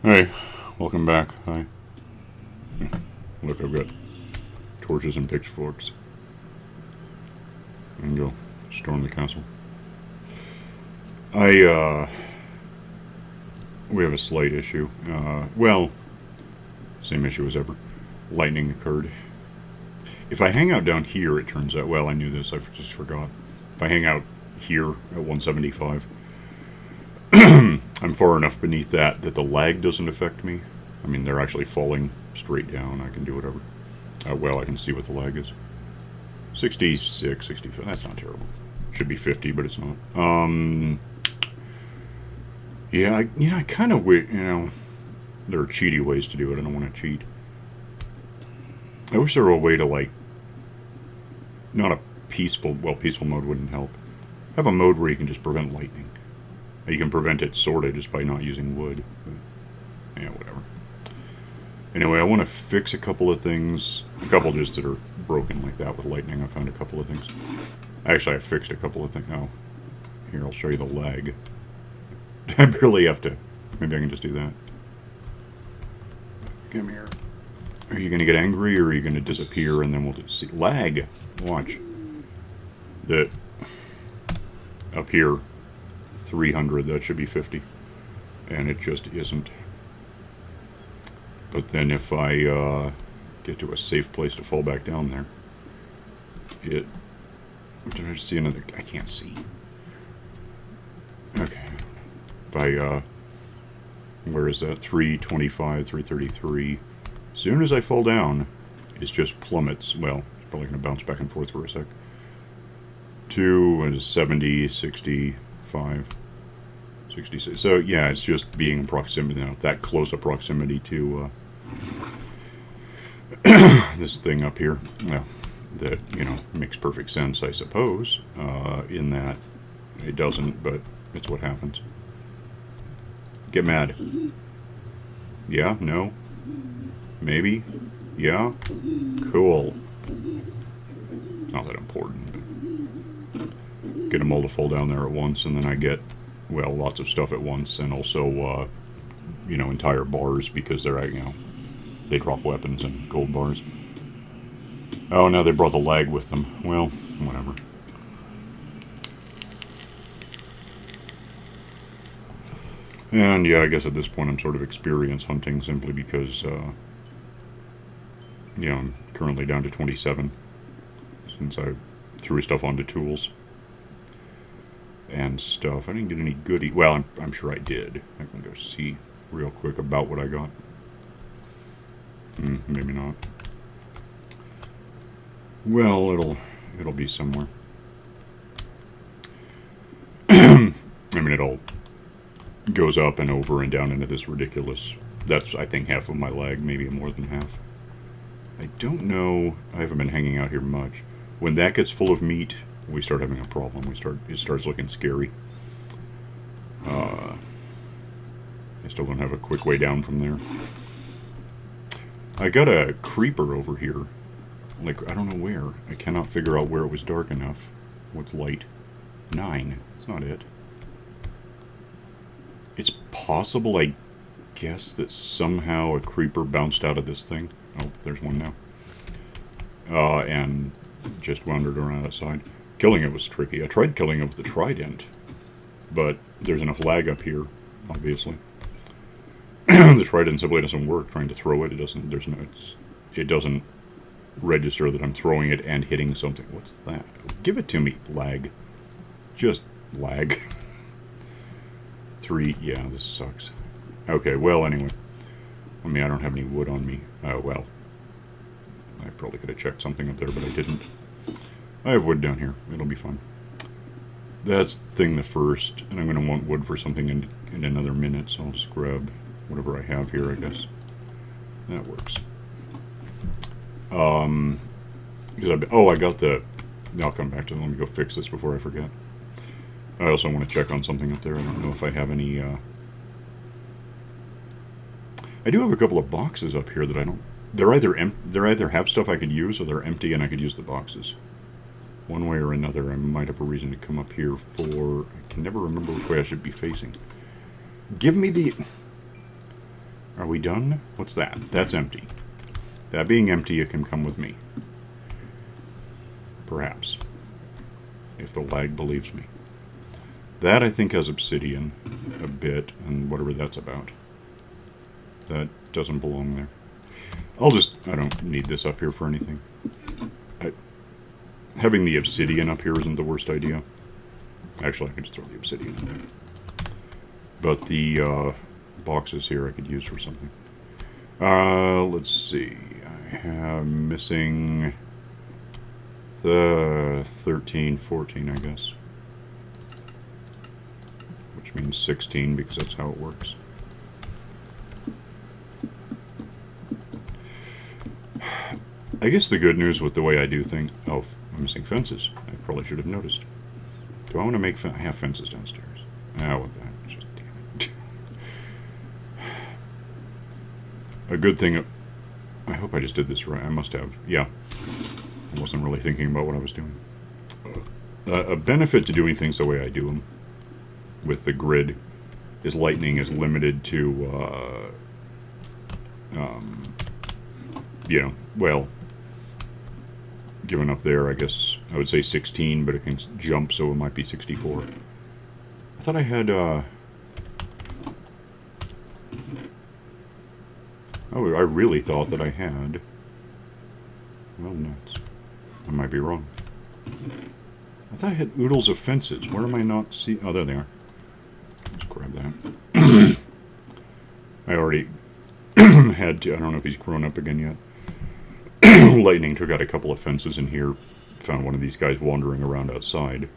Hey, welcome back. Hi. Look, I've got torches and pitchforks. And go storm the castle. We have a slight issue. Well, same issue as ever. Lightning occurred. If I hang out down here, it turns out, well, I knew this, I just forgot. If I hang out here at 175, I'm far enough beneath that the lag doesn't affect me. I mean, they're actually falling straight down. I can do whatever. Well, I can see what the lag is. 66, 65. That's not terrible. Should be 50, but it's not. Yeah, I kind of wish, there are cheaty ways to do it. I don't want to cheat. I wish there were a way to, like, not a peaceful mode wouldn't help. Have a mode where you can just prevent lightning. You can prevent it sort of just by not using wood. But, yeah, whatever. Anyway, I want to fix a couple of things. A couple just that are broken like that with lightning. I found a couple of things. Actually, I fixed a couple of things. Oh, here, I'll show you the lag. I barely have to. Maybe I can just do that. Come here. Are you going to get angry or are you going to disappear and then we'll just see? Lag! Watch. That up here, 300, that should be 50. And it just isn't. But then if I get to a safe place to fall back down there, did I just see another? I can't see. Okay. If I, where is that? 325, 333. As soon as I fall down, it just plummets. Well, it's probably going to bounce back and forth for a sec. 70, 65, 66. So, yeah, it's just being in proximity now. That close a proximity to this thing up here. That, makes perfect sense, I suppose, in that it doesn't, but it's what happens. Get mad. Yeah? No? Maybe? Yeah? Cool. It's not that important, but get them all to fall down there at once, and then I get, well, lots of stuff at once, and also, entire bars, because they're, they drop weapons and gold bars. Oh, no, they brought the lag with them. Well, whatever. And, yeah, I guess at this point I'm sort of experience hunting simply because, I'm currently down to 27 since I threw stuff onto tools and stuff. I didn't get any goodie. Well, I'm sure I did. I can go see real quick about what I got. Maybe not. Well, it'll be somewhere. I mean, it all goes up and over and down into this ridiculous. That's, I think, half of my lag, maybe more than half. I don't know. I haven't been hanging out here much. When that gets full of meat, we start having a problem. It starts looking scary. I still don't have a quick way down from there. I got a creeper over here. Like, I don't know where. I cannot figure out where it was dark enough with light. 9. That's not it. It's possible, I guess, that somehow a creeper bounced out of this thing. Oh, there's one now. And just wandered around outside. Killing it was tricky. I tried killing it with the trident, but there's enough lag up here, obviously. The trident simply doesn't work. Trying to throw it, it doesn't. It doesn't register that I'm throwing it and hitting something. What's that? Give it to me, lag. Just lag. 3. Yeah, this sucks. Okay, well, anyway. I mean, I don't have any wood on me. Well. I probably could have checked something up there, but I didn't. I have wood down here. It'll be fun. That's the thing the first, and I'm going to want wood for something in another minute, so I'll just grab whatever I have here, I guess. That works. Because I got the... I'll come back to it. Let me go fix this before I forget. I also want to check on something up there. I don't know if I have any, I do have a couple of boxes up here that I don't... They're either have stuff I could use, or they're empty and I could use the boxes. One way or another, I might have a reason to come up here for... I can never remember which way I should be facing. Give me the... Are we done? What's that? That's empty. That being empty, it can come with me. Perhaps. If the lag believes me. That, I think, has obsidian a bit, and whatever that's about. That doesn't belong there. I don't need this up here for anything. Having the obsidian up here isn't the worst idea. Actually, I could just throw the obsidian in there. But the boxes here I could use for something. Let's see. I have missing the 13, 14, I guess. Which means 16 because that's how it works. I guess the good news with the way I do things... Oh, I'm missing fences. I probably should have noticed. Do I want to make... I have fences downstairs. Ah, what that? Just damn it. A good thing... I hope I just did this right. I must have. Yeah. I wasn't really thinking about what I was doing. A benefit to doing things the way I do them with the grid is lightning is limited to... you know, well... Given up there, I guess I would say 16, but it can jump, so it might be 64. I thought I had, Oh, I really thought that I had... Well, nuts. I might be wrong. I thought I had oodles of fences. Where am I not see... Oh, there they are. Let's grab that. I already had to... I don't know if he's grown up again yet. Lightning took out a couple of fences in here. Found one of these guys wandering around outside.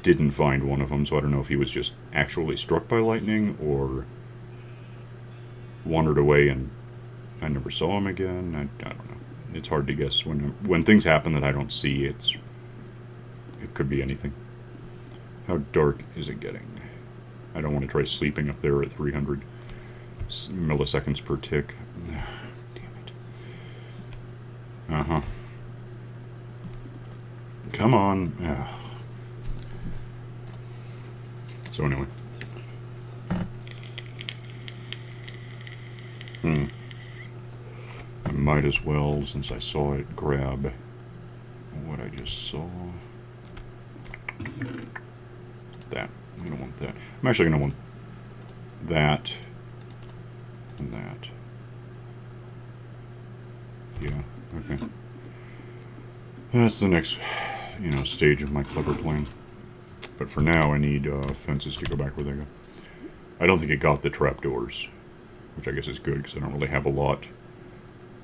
Didn't find one of them, so I don't know if he was just actually struck by lightning or wandered away and I never saw him again. I don't know. It's hard to guess when things happen that I don't see. It could be anything. How dark is it getting? I don't want to try sleeping up there at 300 milliseconds per tick. Uh-huh. Come on. So anyway. I might as well, since I saw it, grab what I just saw. That. I don't want that. I'm actually going to want that and that. Yeah. Okay. That's the next, stage of my clever plan. But for now, I need fences to go back where they go. I don't think it got the trapdoors, which I guess is good because I don't really have a lot.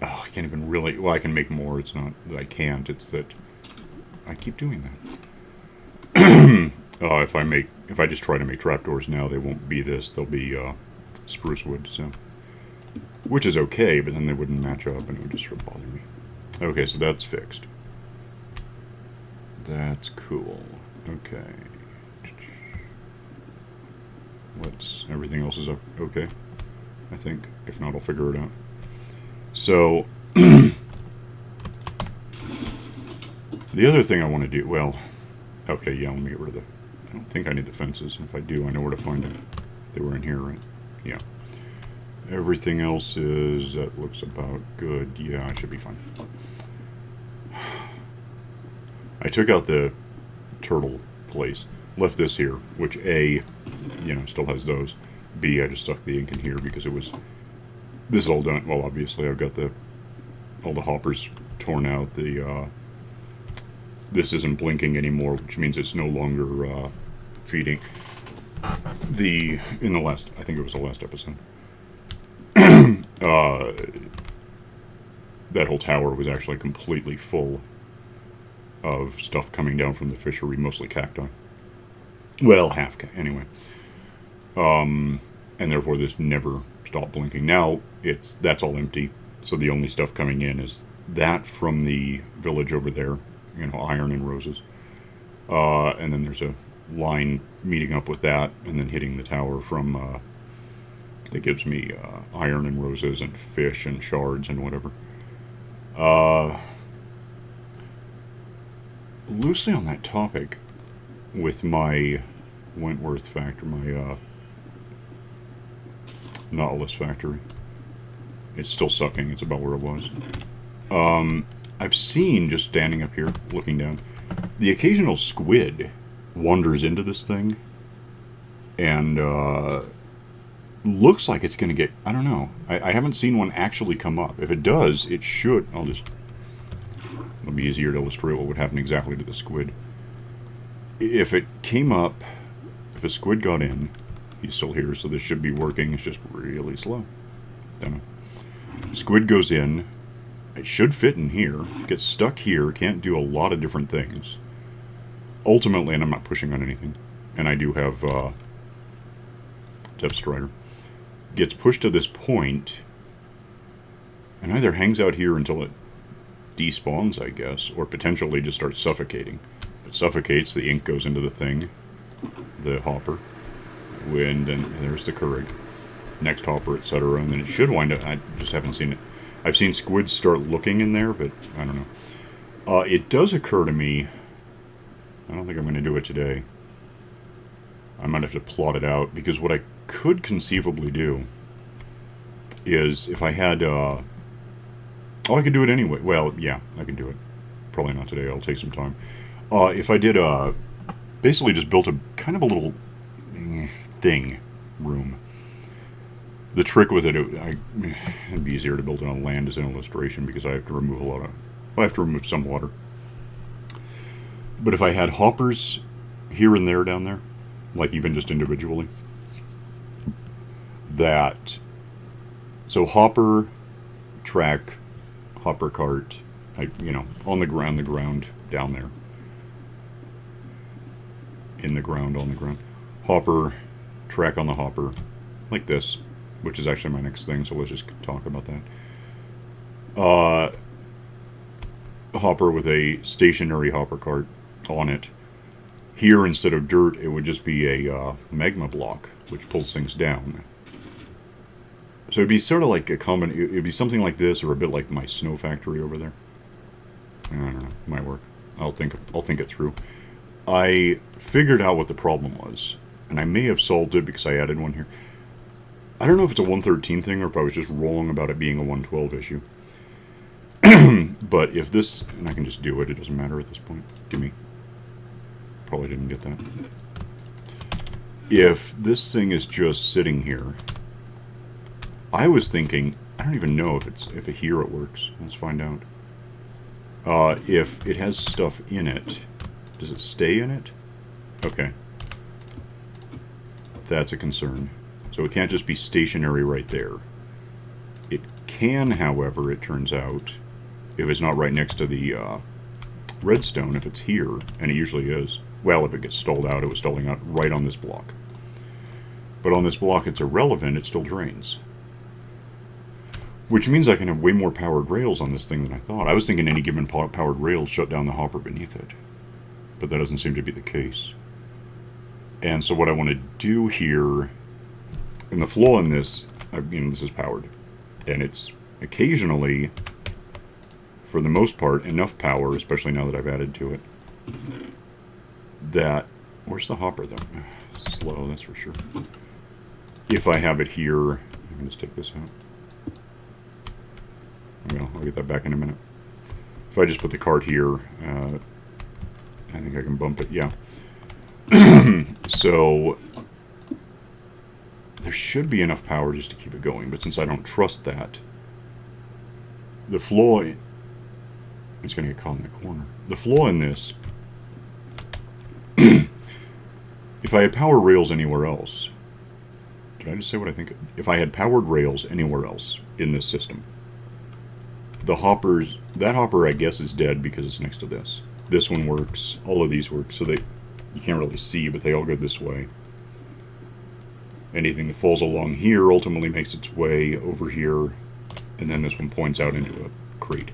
Oh, I can't even really... Well, I can make more. It's not that I can't. It's that I keep doing that. If I just try to make trapdoors now, they won't be this. They'll be spruce wood, so... Which is okay, but then they wouldn't match up and it would just sort of bother me. Okay, so that's fixed. That's cool. Okay. Everything else is up okay, I think. If not, I'll figure it out. So, the other thing I want to do, well, okay, yeah, let me get rid of the, I don't think I need the fences. If I do, I know where to find them. They were in here, right? Yeah. Everything else that looks about good. Yeah, I should be fine. I took out the turtle place, left this here, which A, still has those. B, I just stuck the ink in here because this is all done. Well, obviously I've got all the hoppers torn out. This isn't blinking anymore, which means it's no longer feeding. I think it was the last episode. That whole tower was actually completely full of stuff coming down from the fishery, mostly cacti. Well, anyway. And therefore this never stopped blinking. Now that's all empty, so the only stuff coming in is that from the village over there, iron and roses. And then there's a line meeting up with that and then hitting the tower from that gives me iron and roses and fish and shards and whatever. Loosely on that topic, with my Wentworth factor, my Nautilus factory. It's still sucking. It's about where it was. I've seen, just standing up here, looking down, the occasional squid wanders into this thing and looks like it's going to get, I don't know. I haven't seen one actually come up. If it does, it should, it'll be easier to illustrate what would happen exactly to the squid. If it came up, if a squid got in, he's still here, so this should be working. It's just really slow. Don't know. Squid goes in. It should fit in here. Gets stuck here. Can't do a lot of different things. Ultimately, and I'm not pushing on anything, and I do have Depth Strider. Gets pushed to this point, and either hangs out here until it despawns, I guess, or potentially just starts suffocating. If it suffocates, the ink goes into the thing, the hopper, and then there's the Keurig. Next hopper, etc., and then it should wind up. I just haven't seen it. I've seen squids start looking in there, but I don't know. It does occur to me. I don't think I'm going to do it today. I might have to plot it out, because what I could conceivably do is if I had. I could do it anyway. Well, yeah, I can do it. Probably not today. I'll take some time. If I did, basically just built a kind of a little thing room. The trick with it, it'd be easier to build it on land as an illustration because I have to remove I have to remove some water. But if I had hoppers here and there down there, like even just individually, so hopper, track, hopper cart, on the ground down there. In the ground, on the ground. Hopper, track on the hopper, like this. Which is actually my next thing, so let's just talk about that. Hopper with a stationary hopper cart on it. Here, instead of dirt, it would just be a magma block, which pulls things down. So it'd be sort of like it'd be something like this, or a bit like my snow factory over there. I don't know, might work. I'll think it through. I figured out what the problem was, and I may have solved it because I added one here. I don't know if it's a 113 thing or if I was just wrong about it being a 112 issue. But if this, and I can just do it, it doesn't matter at this point. Gimme. Probably didn't get that. If this thing is just sitting here, I was thinking, I don't even know if here it works. Let's find out. If it has stuff in it, does it stay in it? Okay. That's a concern. So it can't just be stationary right there. It can, however, it turns out, if it's not right next to the redstone, if it's here, and it usually is. Well, if it gets stalled out, it was stalling out right on this block. But on this block, it's irrelevant, it still drains. Which means I can have way more powered rails on this thing than I thought. I was thinking any given powered rail shut down the hopper beneath it. But that doesn't seem to be the case. And so what I want to do here... And the flaw in this, this is powered, and it's occasionally, for the most part, enough power, especially now that I've added to it, that, where's the hopper though? Slow, that's for sure. If I have it here, I can just take this out. Well, I'll get that back in a minute. If I just put the cart here, I think I can bump it, yeah. So... there should be enough power just to keep it going, but since I don't trust that, the flaw... It's going to get caught in the corner. The flaw in this... if I had power rails anywhere else... Did I just say what I think? If I had powered rails anywhere else in this system, that hopper, I guess, is dead because it's next to this. This one works. All of these work, so you can't really see, but they all go this way. Anything that falls along here ultimately makes its way over here, and then this one points out into a crate.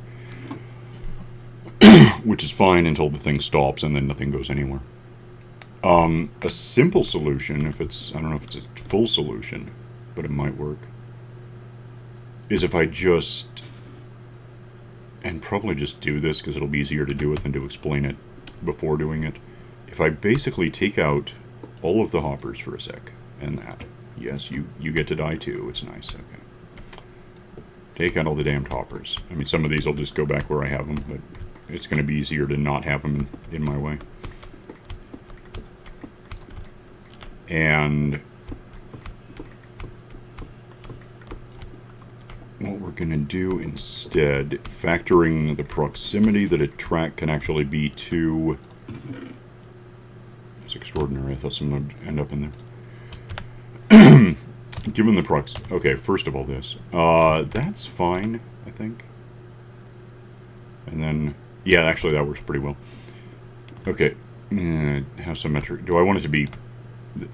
Which is fine until the thing stops, and then nothing goes anywhere. A simple solution, I don't know if it's a full solution, but it might work, is if I just, and probably just do this because it'll be easier to do it than to explain it before doing it. If I basically take out all of the hoppers for a sec, and that, Yes, you get to die too. It's nice. Okay. Take out all the damned hoppers. I mean, some of these I'll just go back where I have them, but it's going to be easier to not have them in my way. And what we're going to do instead, factoring the proximity that a track can actually be to... It's extraordinary. I thought someone would end up in there. Given the prox... Okay, first of all this. That's fine, I think. And then... Yeah, actually that works pretty well. Okay. How symmetric... Do I want it to be...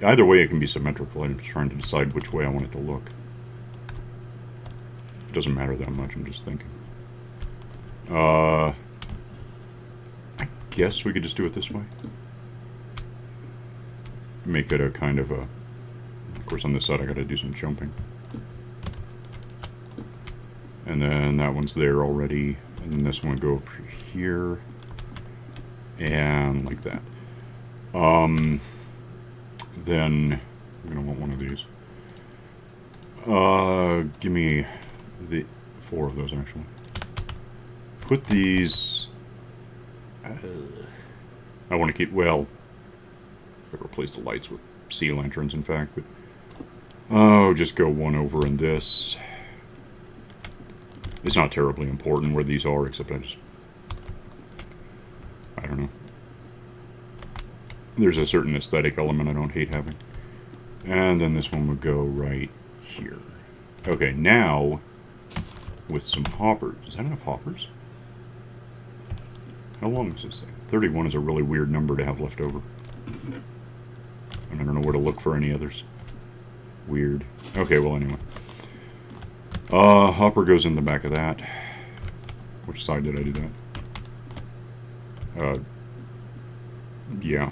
Either way it can be symmetrical. I'm just trying to decide which way I want it to look. It doesn't matter that much, I'm just thinking. I guess we could just do it this way. Make it a kind of a... Of course on this side I gotta do some jumping. And then that one's there already. And then this one would go over here. And like that. Then I'm gonna want one of these. Give me the 4 of those actually. Put these. I want to keep. Well, I could replace the lights with sea lanterns, in fact. But oh, just go one over in this. It's not terribly important where these are, except I don't know. There's a certain aesthetic element I don't hate having. And then this one would go right here. Okay, now, with some hoppers. Is that enough hoppers? How long is this thing? 31 is a really weird number to have left over. And I don't know where to look for any others. Weird. Okay, well anyway. Hopper goes in the back of that. Which side did I do that? Yeah.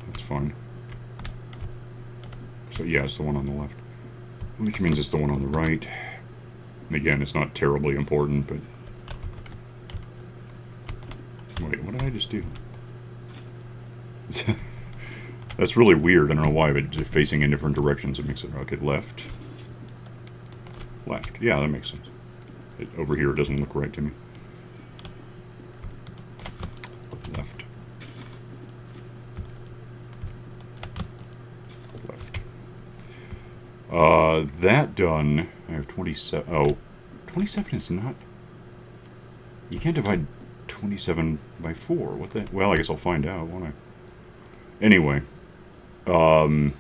That's fine. So yeah, it's the one on the left. Which means it's the one on the right. And again, it's not terribly important, but... Wait, what did I just do? That's really weird. I don't know why, but just facing in different directions, it makes it... Okay, left. Left. Yeah, that makes sense. Over here, it doesn't look right to me. Left. That done. I have 27. Oh, 27 is not... You can't divide 27 by 4. What the... Well, I guess I'll find out, won't I? Anyway. You know,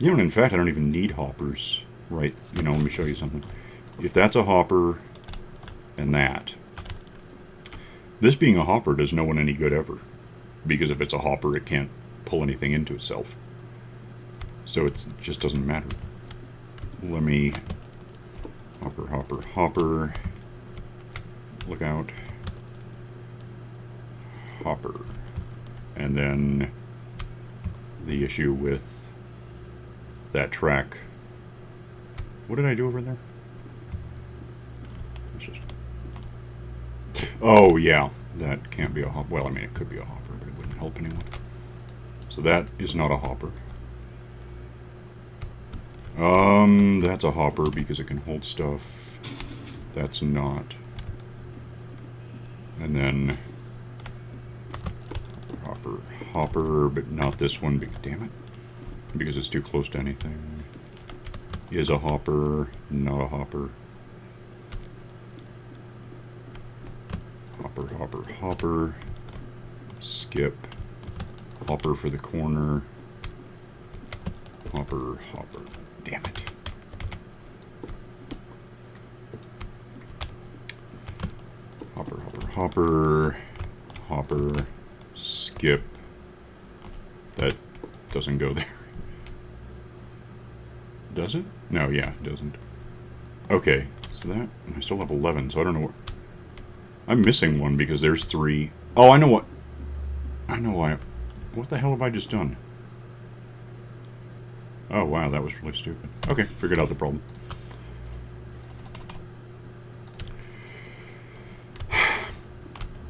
and in fact, I don't even need hoppers. Right. You know, let me show you something. If that's a hopper and that... This being a hopper does no one any good ever. Because if it's a hopper, it can't pull anything into itself. So it just doesn't matter. Let me... Hopper, hopper, hopper. Look out. Hopper. And then the issue with that track. What did I do over there? It's just... Oh, yeah. That can't be a hopper. Well, I mean, it could be a hopper, but it wouldn't help anyone. So that is not a hopper. That's a hopper because it can hold stuff. That's not. And then hopper, hopper, but not this one. Damn it. Because it's too close to anything. Is a hopper, not a hopper. Hopper, hopper, hopper. Skip. Hopper for the corner. Hopper, hopper. Damn it. Hopper, hopper, hopper. Hopper. Skip. That doesn't go there. Does it? No, yeah, it doesn't. Okay, so that... I still have 11, so I don't know what... I'm missing one because there's 3... Oh, I know what... I know why... What the hell have I just done? Oh, wow, that was really stupid. Okay, figured out the problem.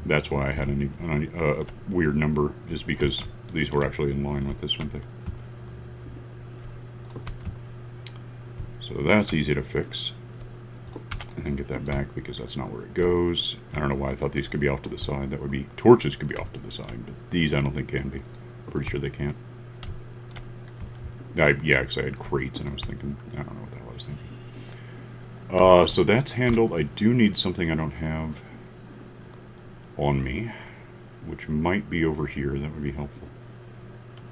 That's why I had a weird number, is because these were actually in line with this one thing. So that's easy to fix. And then get that back because that's not where it goes. I don't know why I thought these could be off to the side. That would be... torches could be off to the side, but these I don't think can be. Pretty sure they can't. Yeah, because I had crates and I was thinking... I don't know what the hell I was thinking. So that's handled. I do need something I don't have on me, which might be over here. That would be helpful.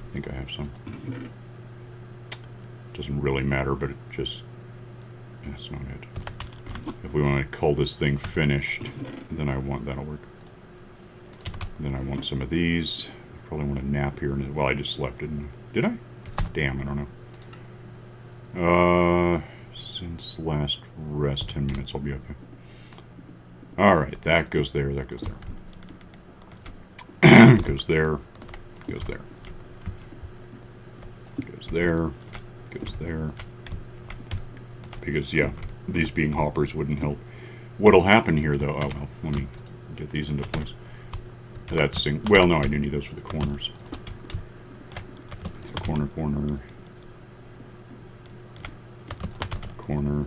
I think I have some. Doesn't really matter, but it just... that's not it. If we want to call this thing finished, then that'll work. Then I want some of these. I probably want to nap here. Well, I just slept, didn't I? Did I? Damn, I don't know. Since last rest, 10 minutes, I'll be okay. Alright, that goes there, that goes there. Goes there, goes there. Goes there, goes there. Because, yeah, these being hoppers wouldn't help. What'll happen here, though... oh, well, let me get these into place. That's... well, no, I do need those for the corners. So corner, corner... corner...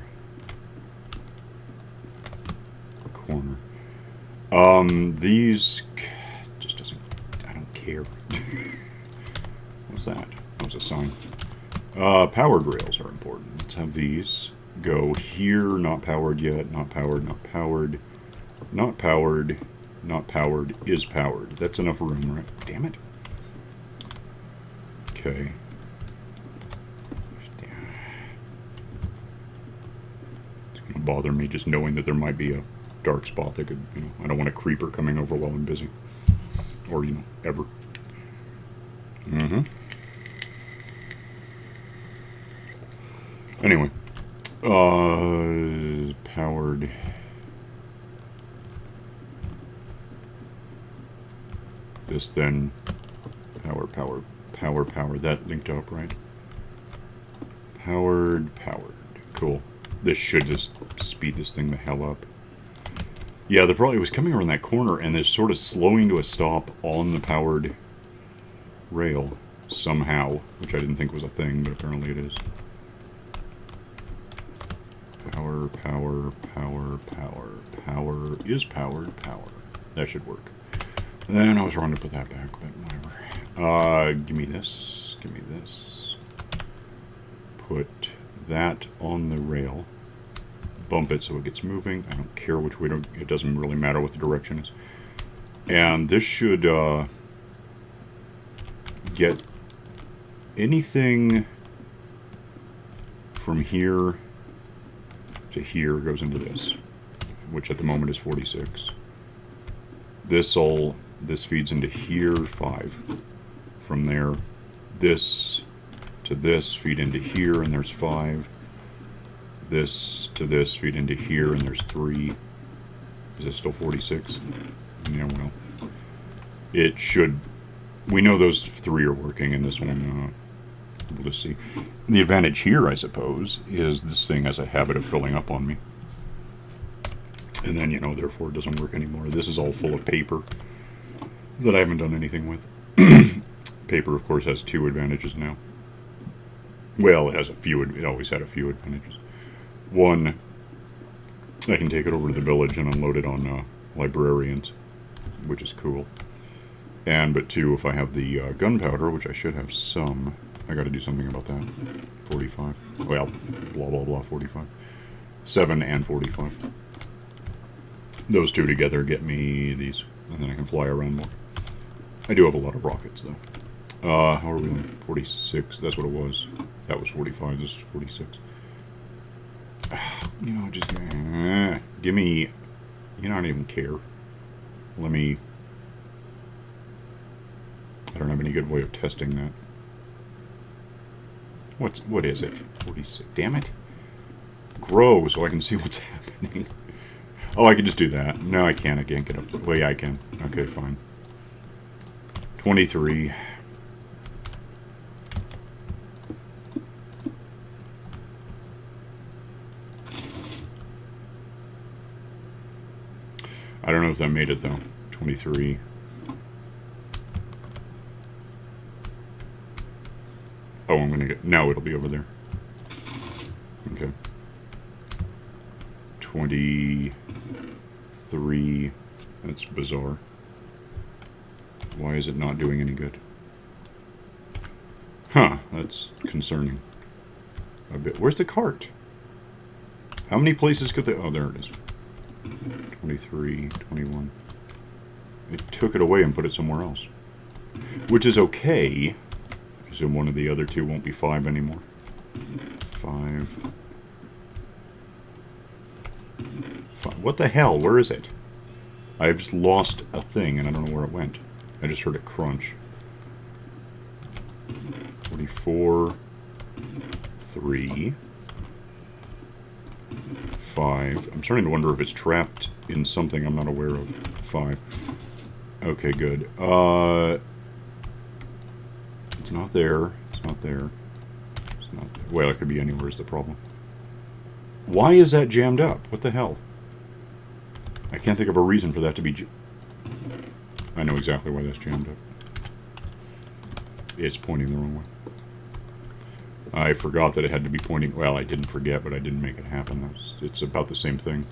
corner. These... just doesn't... I don't care. What's that? That was a sign. Powered rails are important. Let's have these go here. Not powered yet. Not powered. Not powered. Not powered. Not powered. Is powered. That's enough room, right? Damn it. Okay. It's going to bother me just knowing that there might be a dark spot that could, you know, I don't want a creeper coming over while I'm busy. Or, you know, ever. Mm-hmm. Anyway, powered. This then, power. That linked up, right? Powered. Cool. This should just speed this thing the hell up. Yeah, the problem, it was coming around that corner and it's sort of slowing to a stop on the powered rail somehow, which I didn't think was a thing, but apparently it is. Power is powered. That should work. Then I was wrong to put that back, but whatever. Give me this. Put that on the rail. Bump it so it gets moving. I don't care which way, it doesn't really matter what the direction is. And this should get anything from here to here goes into this, which at the moment is 46. This feeds into here, 5. From there, this to this feed into here, and there's 5. This to this feed into here, and there's 3. Is it still 46? Yeah, well, it should. We know those 3 are working, and this one, we'll just see. The advantage here, I suppose, is this thing has a habit of filling up on me. And then, you know, therefore it doesn't work anymore. This is all full of paper that I haven't done anything with. Paper, of course, has 2 advantages now. Well, it has a few. It always had a few advantages. 1, I can take it over to the village and unload it on librarians, which is cool. But 2, if I have the gunpowder, which I should have some, I got to do something about that. 45. Well, blah blah blah. 45. 7 and 45. Those 2 together get me these, and then I can fly around more. I do have a lot of rockets, though. How are we on? 46. That's what it was. That was 45. This is 46. You know, just give me. You know, I don't even care. Let me. I don't have any good way of testing that. What is it? 46. Damn it. Grow so I can see what's happening. Oh, I can just do that. No, I can't. I can't get up. Well, yeah, I can. Okay, fine. 23. I don't know if that made it, though. 23. Oh, I'm going to get... No, it'll be over there. Okay. 23. That's bizarre. Why is it not doing any good? Huh, that's concerning. A bit. Where's the cart? How many places could they... Oh, there it is. 23, 21. It took it away and put it somewhere else. Which is okay. So one of the other two won't be 5 anymore. 5. What the hell? Where is it? I've just lost a thing and I don't know where it went. I just heard it crunch. 44. 3. 5. I'm starting to wonder if it's trapped in something I'm not aware of. 5. Okay, good. It's not there. It's not there. It's not there. Well, it could be anywhere is the problem. Why is that jammed up? What the hell? I can't think of a reason for that to be... I know exactly why that's jammed up. It's pointing the wrong way. I forgot that it had to be pointing... Well, I didn't forget, but I didn't make it happen. It's about the same thing.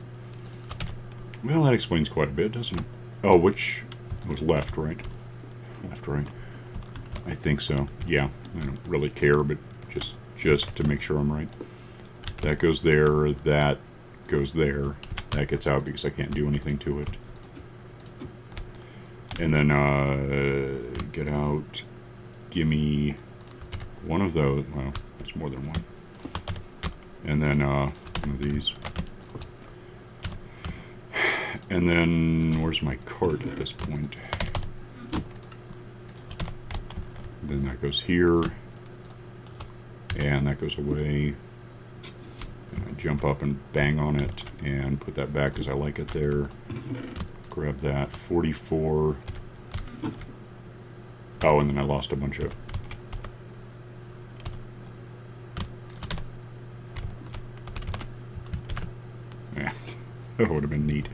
Well, that explains quite a bit, doesn't it? Oh, which... It was left, right? Left, right. I think so. Yeah, I don't really care, but just to make sure I'm right. That goes there, that goes there. That gets out because I can't do anything to it. And then, get out. Gimme one of those. Well, it's more than one. And then, one of these. And then, where's my cart at this point? Then that goes here. And that goes away. And I jump up and bang on it and put that back because I like it there. Grab that. 44. Oh, and then I lost a bunch of... Yeah, that would have been neat.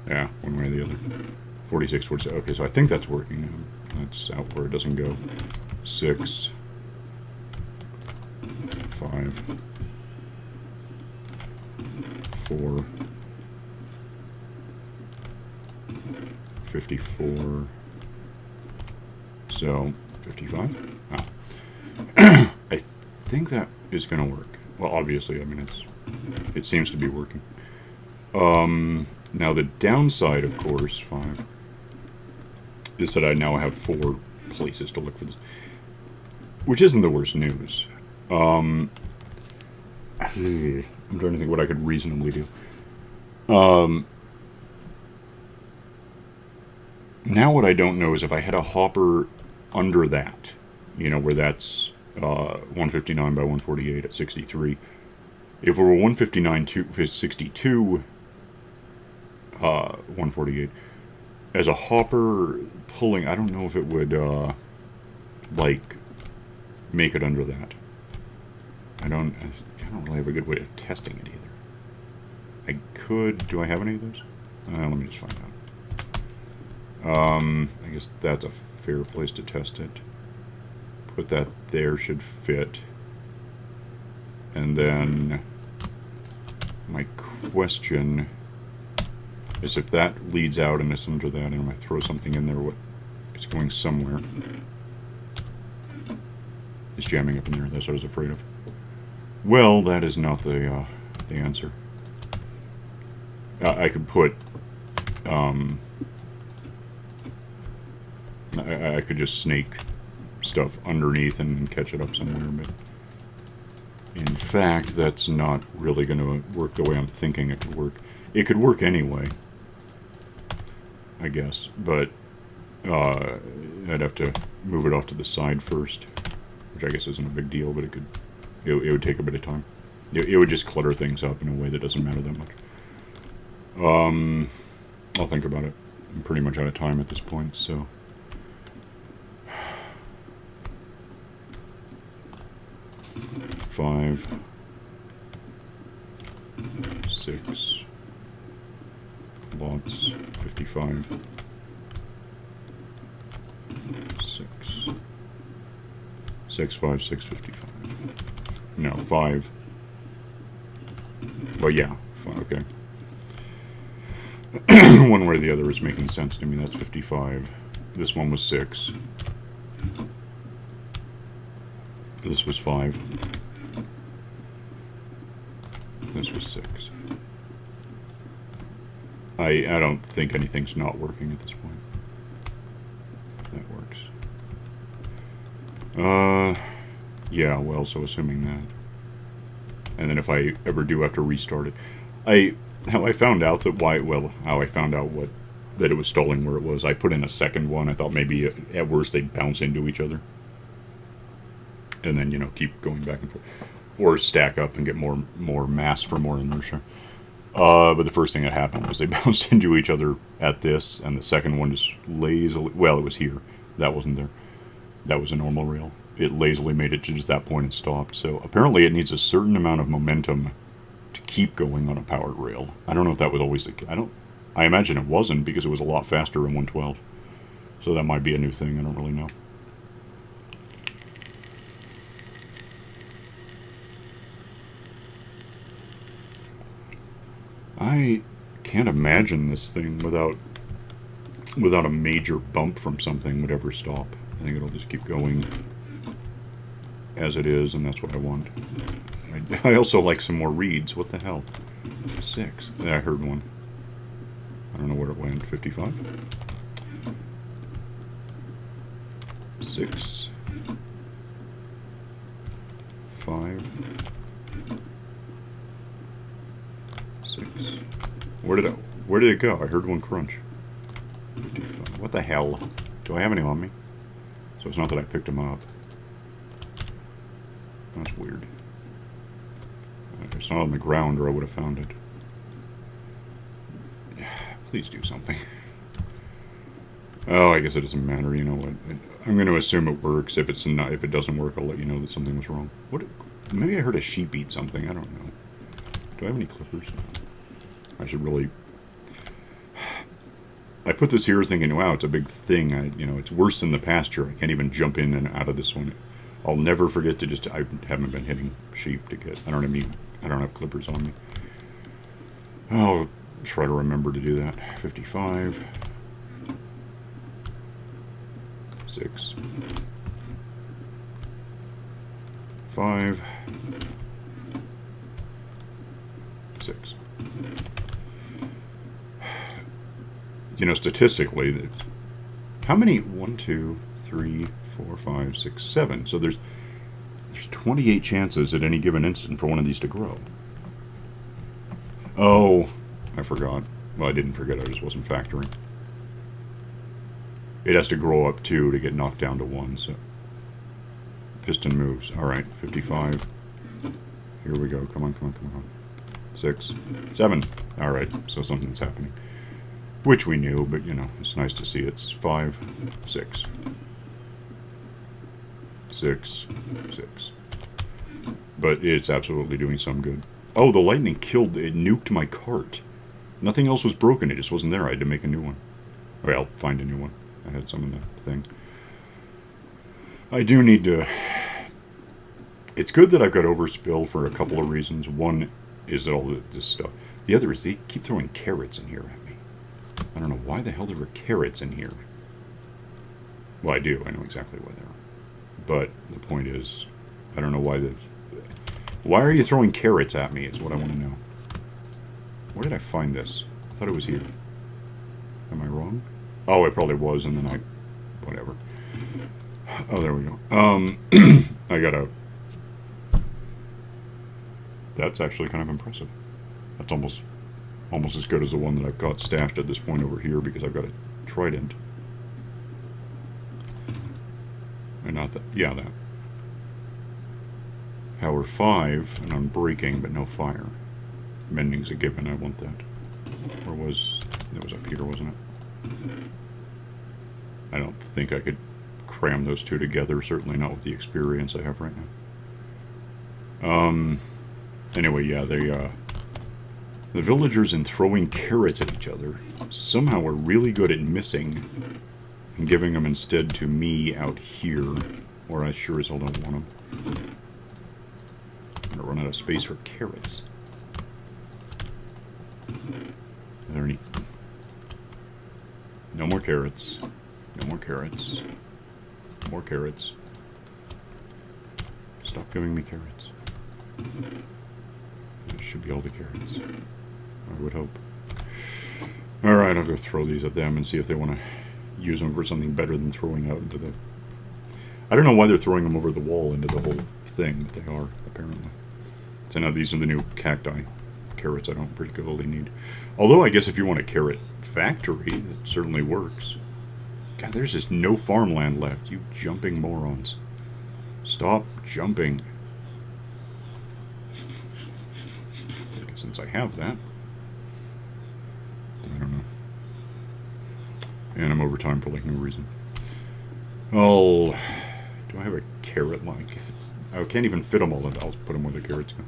Yeah, one way or the other. 46, 46. Okay, so I think that's working. That's out where it doesn't go. 6. 5. 4. 54. So, 55? Ah. I think that is going to work. Well, obviously, I mean, it seems to be working. Now the downside, of course, 5, is that I now have 4 places to look for this. Which isn't the worst news. I'm trying to think what I could reasonably do. Now what I don't know is if I had a hopper under that, you know, where that's 159 by 148 at 63. If it were 159 to 62 148 as a hopper pulling, I don't know if it would like make it under that. I don't really have a good way of testing it either. I could. Do I have any of those? Let me just find out. I guess that's a fair place to test it. Put that there, should fit. And then my question is if that leads out and it's under that, and I throw something in there, what it's going somewhere. It's jamming up in there. That's what I was afraid of. Well, that is not the answer. I could put I could just snake stuff underneath and catch it up somewhere, but in fact, that's not really going to work the way I'm thinking it could work. It could work anyway, I guess, but I'd have to move it off to the side first, which I guess isn't a big deal, but it would take a bit of time. It would just clutter things up in a way that doesn't matter that much. I'll think about it. I'm pretty much out of time at this point, so... Five, 6, lots, 55, 6, 6, 5, 6, 55. No, 5. Well, yeah. 5, okay. One way or the other is making sense to me. That's 55. This one was 6. This was 5. This was 6. I don't think anything's not working at this point. That works. Yeah, well, so assuming that. And then if I ever do have to restart it. How I found out that how I found out that it was stalling where it was. I put in a second one. I thought maybe at worst they'd bounce into each other. And then, keep going back and forth. Or stack up and get more mass for more inertia. But the first thing that happened was they bounced into each other at this, and the second one just lazily... Well, it was here. That wasn't there. That was a normal rail. It lazily made it to just that point and stopped. So apparently it needs a certain amount of momentum to keep going on a powered rail. I don't know if that was always the case. I imagine it wasn't, because it was a lot faster in 112. So that might be a new thing. I don't really know. I can't imagine this thing without a major bump from something would ever stop. I think it'll just keep going as it is, and that's what I want. I also like some more reads. What the hell? 6. Yeah, I heard one. I don't know where it went. 55? 6. 5. 6. Where did it go? I heard one crunch. 55. What the hell? Do I have any on me? So it's not that I picked them up. That's weird. It's not on the ground, or I would have found it. Please do something. Oh, I guess it doesn't matter. You know what? I'm going to assume it works. If it doesn't work, I'll let you know that something was wrong. What? Maybe I heard a sheep eat something. I don't know. Do I have any clippers? I should really... I put this here thinking, wow, it's a big thing. It's worse than the pasture. I can't even jump in and out of this one. I'll never forget to just... I haven't been hitting sheep to get... I don't have clippers on me. I'll try to remember to do that. 55. 6. 5. 6. Statistically, how many? 1, 2, 3, 4, 5, 6, 7. So there's 28 chances at any given instant for one of these to grow. Oh, I forgot. Well, I didn't forget. I just wasn't factoring. It has to grow up 2 to get knocked down to 1. So piston moves. All right, 55. Here we go. Come on. 6, 7. All right, so something's happening. Which we knew, but, it's nice to see. It's 5, 6. 6, 6. But it's absolutely doing some good. Oh, the lightning it nuked my cart. Nothing else was broken, it just wasn't there. I had to make a new one. Well, find a new one. I had some in the thing. I do need to... It's good that I've got overspill for a couple of reasons. One is that all this stuff. The other is they keep throwing carrots in here at me. I don't know why the hell there were carrots in here. Well, I do. I know exactly why there are. But the point is, I don't know why Why are you throwing carrots at me is what I want to know. Where did I find this? I thought it was here. Am I wrong? Oh, it probably was, and then whatever. Oh, there we go. I got a... That's actually kind of impressive. That's almost as good as the one that I've got stashed at this point over here, because I've got a trident. And not that. Yeah, that. Power 5, and I'm braking, but no fire. Mending's a given, I want that. Or was... It was up here, wasn't it? I don't think I could cram those two together, certainly not with the experience I have right now. Anyway, yeah, the villagers, in throwing carrots at each other, somehow are really good at missing and giving them instead to me out here, or I sure as hell don't want them. I'm gonna run out of space for carrots. Are there any? No more carrots. No more carrots. More carrots. Stop giving me carrots. That should be all the carrots. I would hope. Alright, I'll go throw these at them and see if they want to use them for something better than throwing out into the... I don't know why they're throwing them over the wall into the whole thing, but they are, apparently. So now these are the new cacti. Carrots I don't particularly need. Although I guess if you want a carrot factory, it certainly works. God, there's just no farmland left, you jumping morons. Stop jumping. Since I have that. I don't know. And I'm over time for like no reason. Oh, do I have a carrot line? I can't even fit them all in. I'll put them where the carrots go.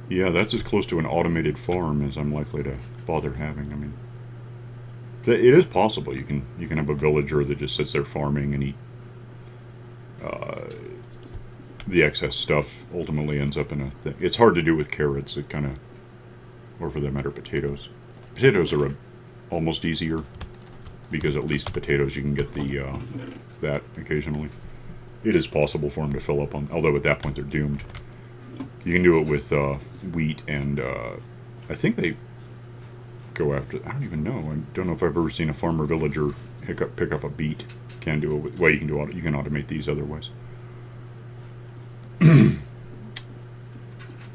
Yeah, that's as close to an automated farm as I'm likely to bother having. I mean, it is possible. You can have a villager that just sits there farming and eat. The excess stuff ultimately ends up in a thing. It's hard to do with carrots. It kind of, or for that matter, potatoes. Potatoes are almost easier because at least potatoes you can get the that occasionally. It is possible for them to fill up on, although at that point they're doomed. You can do it with wheat and I think they go after. I don't even know. I don't know if I've ever seen a farmer villager pick up a beet. Can do it with, well, you can do you can automate these otherwise.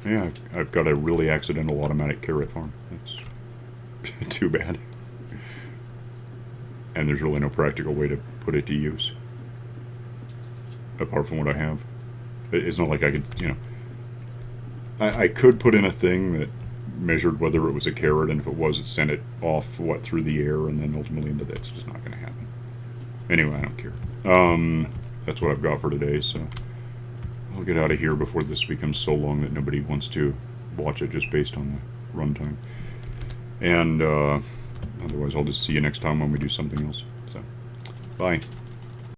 Yeah, I've got a really accidental automatic carrot farm. That's too bad. And there's really no practical way to put it to use. Apart from what I have. It's not like I could, you know... I could put in a thing that measured whether it was a carrot, and if it was, it sent it off, through the air, and then ultimately into that. It's just not going to happen. Anyway, I don't care. That's what I've got for today, so... I'll get out of here before this becomes so long that nobody wants to watch it just based on the runtime. And otherwise I'll just see you next time when we do something else. So, bye.